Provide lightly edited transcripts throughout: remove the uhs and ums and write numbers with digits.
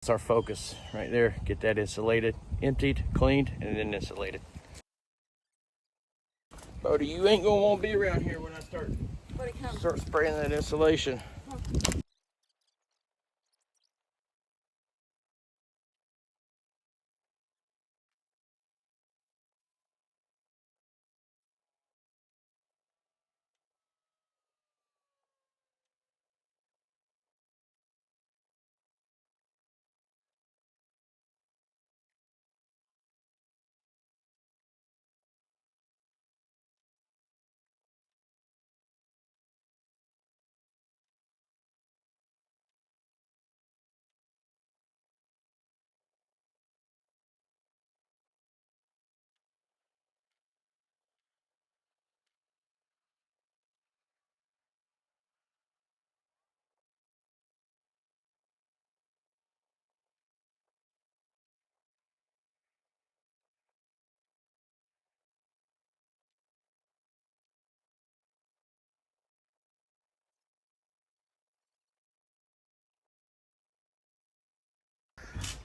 That's our focus right there. Get that insulated, emptied, cleaned, and then insulated. Bodie, you ain't gonna want to be around here when I start spraying that insulation.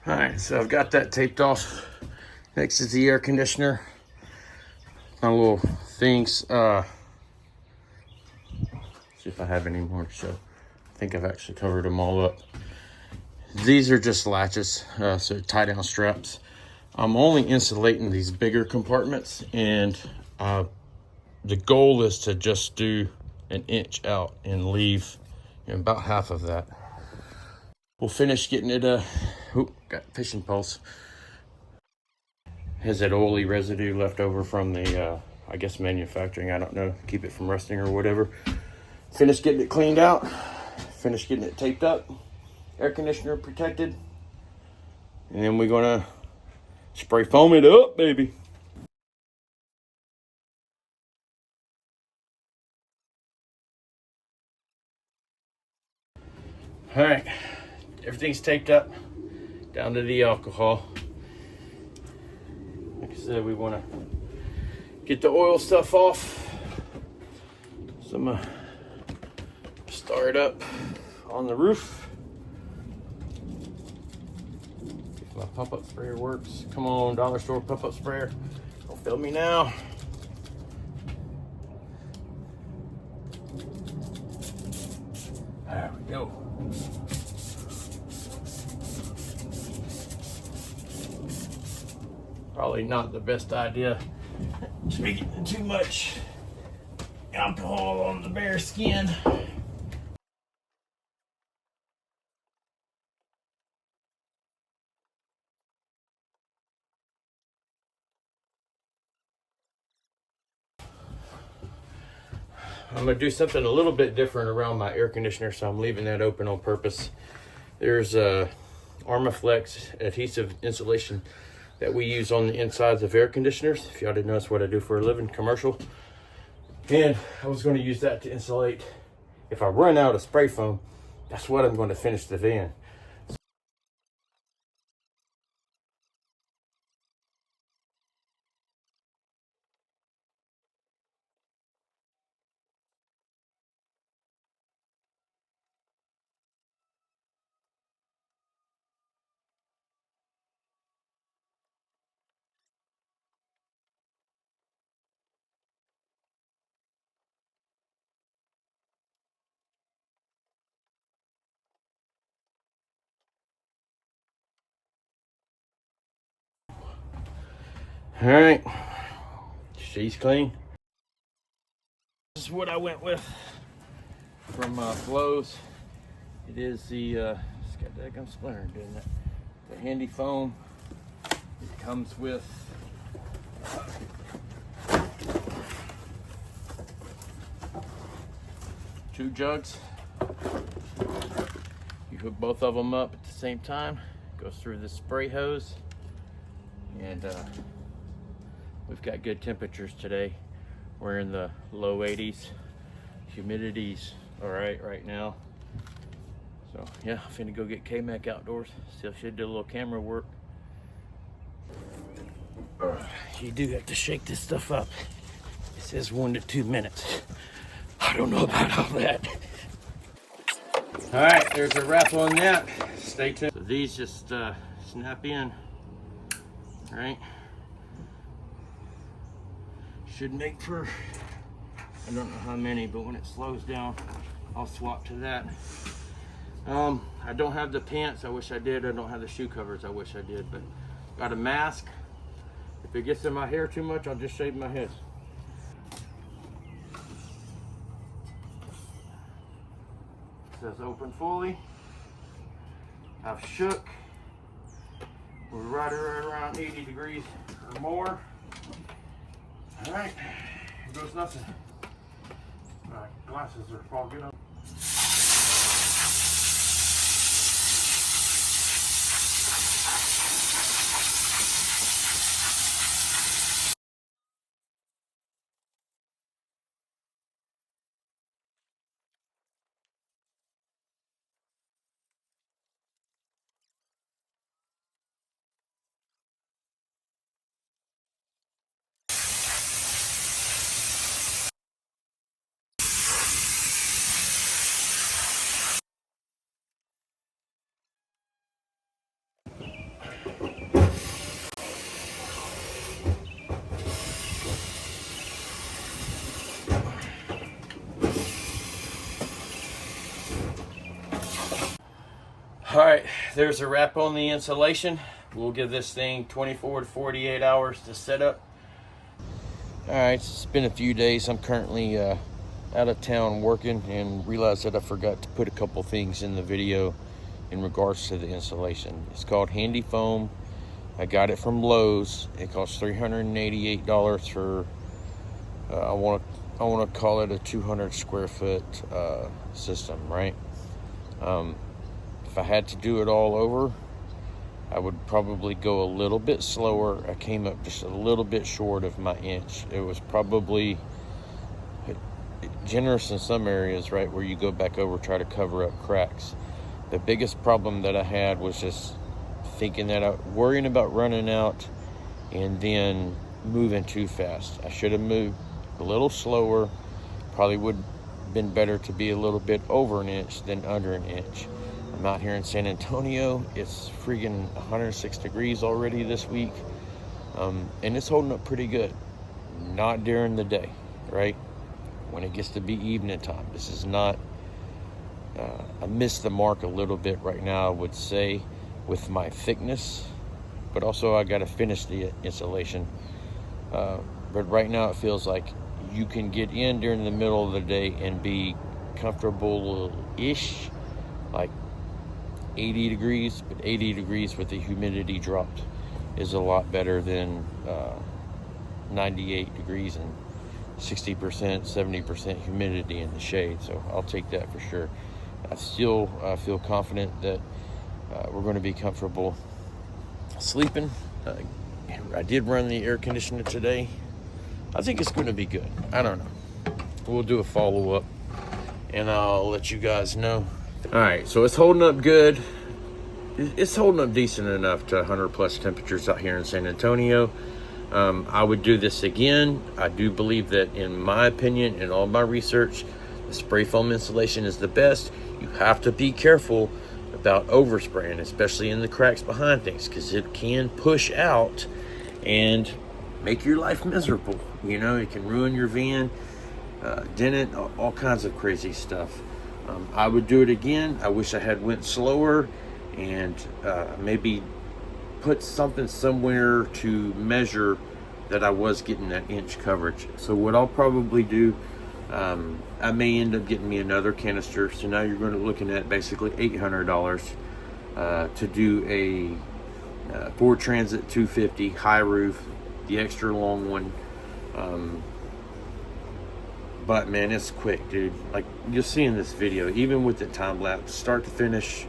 All right, so I've got that taped off. Next is the air conditioner. My little things. See if I have any more to show. I think I've actually covered them all up. These are just latches, so tie down straps. I'm only insulating these bigger compartments, and the goal is to just do an inch out and leave about half of that. We'll finish getting it, got fishing poles. Has that oily residue left over from the, I guess manufacturing, I don't know, keep it from rusting or whatever. Finish getting it cleaned out, finish getting it taped up, air conditioner protected, and then we're gonna spray foam it up, baby. All right, everything's taped up down to the alcohol. Like I said, we want to get the oil stuff off. So I'm gonna start up on the roof. If my pop-up sprayer works. Come on, dollar store pop-up sprayer. Don't fail me now. There we go. Probably not the best idea to be getting too much alcohol on the bare skin. I'm gonna do something a little bit different around my air conditioner, so I'm leaving that open on purpose. There's Armaflex adhesive insulation that we use on the insides of air conditioners. If y'all didn't know, that's what I do for a living, commercial. And I was going to use that to insulate. If I run out of spray foam, that's what I'm going to finish the van. All right, she's clean. This is what I went with from Flows. It is the, it's got that gum splintering doing that. The handy foam. It comes with two jugs. You hook both of them up at the same time. Goes through the spray hose, and we've got good temperatures today. We're in the low 80s. Humidity's all right now. So yeah, I'm finna go get K-Mac outdoors. Still should do a little camera work. You do have to shake this stuff up. It says 1 to 2 minutes. I don't know about all that. All right, there's a wrap on that. Stay tuned. So these just snap in, right? Should make for, I don't know how many, but when it slows down, I'll swap to that. I don't have the pants, I wish I did. I don't have the shoe covers, I wish I did, but got a mask. If it gets in my hair too much, I'll just shave my head. It says open fully. I've shook. We're right around 80 degrees or more. All right, here goes nothing. My glasses are fogging up. All right, there's a wrap on the insulation. We'll give this thing 24 to 48 hours to set up. All right, it's been a few days. I'm currently out of town working and realized that I forgot to put a couple things in the video in regards to the insulation. It's called Handy Foam. I got it from Lowe's. It costs $388 for, I want to call it a 200 square foot system, right? If I had to do it all over, I would probably go a little bit slower. I came up just a little bit short of my inch. It was probably generous in some areas, right, where you go back over, try to cover up cracks. The biggest problem that I had was just thinking that worrying about running out and then moving too fast. I should have moved a little slower. Probably would have been better to be a little bit over an inch than under an inch. I'm out here in San Antonio. It's freaking 106 degrees already this week. And it's holding up pretty good. Not during the day, right? When it gets to be evening time. This is not, I missed the mark a little bit right now, I would say, with my thickness. But also I got to finish the insulation. But right now it feels like you can get in during the middle of the day and be comfortable-ish, like 80 degrees, but 80 degrees with the humidity dropped is a lot better than 98 degrees and 60%, 70% humidity in the shade. So I'll take that for sure. I still feel confident that we're going to be comfortable sleeping. I did run the air conditioner today. I think it's going to be good. I don't know. We'll do a follow-up and I'll let you guys know. All right, so it's holding up good. It's holding up decent enough to 100 plus temperatures out here in San Antonio. I would do this again. I do believe that, in my opinion, in all my research, the spray foam insulation is the best. You have to be careful about overspraying, especially in the cracks behind things, because it can push out and make your life miserable. You know, it can ruin your van, dent it, all kinds of crazy stuff. I would do it again. I wish I had went slower and maybe put something somewhere to measure that I was getting that inch coverage. So what I'll probably do, I may end up getting me another canister. So now you're going to be looking at basically $800 to do a Ford Transit 250 high roof, the extra long one. But man, it's quick, dude. Like you'll see in this video, even with the time lapse, start to finish,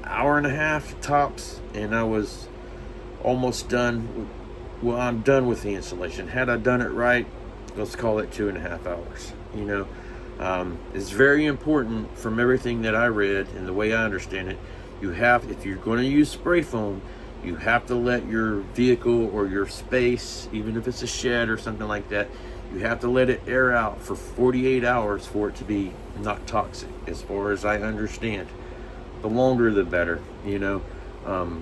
hour and a half tops, and I was almost done. Well, I'm done with the installation. Had I done it right, let's call it 2.5 hours. You know, it's very important from everything that I read and the way I understand it. You have, if you're going to use spray foam, you have to let your vehicle or your space, even if it's a shed or something like that, you have to let it air out for 48 hours for it to be not toxic, as far as I understand. the longer the better, you know.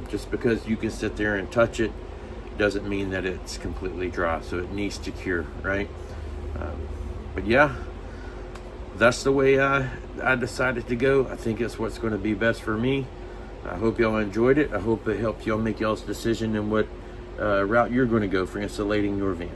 Just because you can sit there and touch it doesn't mean that it's completely dry, so it needs to cure, right? But yeah, that's the way I decided to go. I think it's what's going to be best for me. I hope y'all enjoyed it. I hope it helped y'all make y'all's decision in what route you're going to go for insulating your van.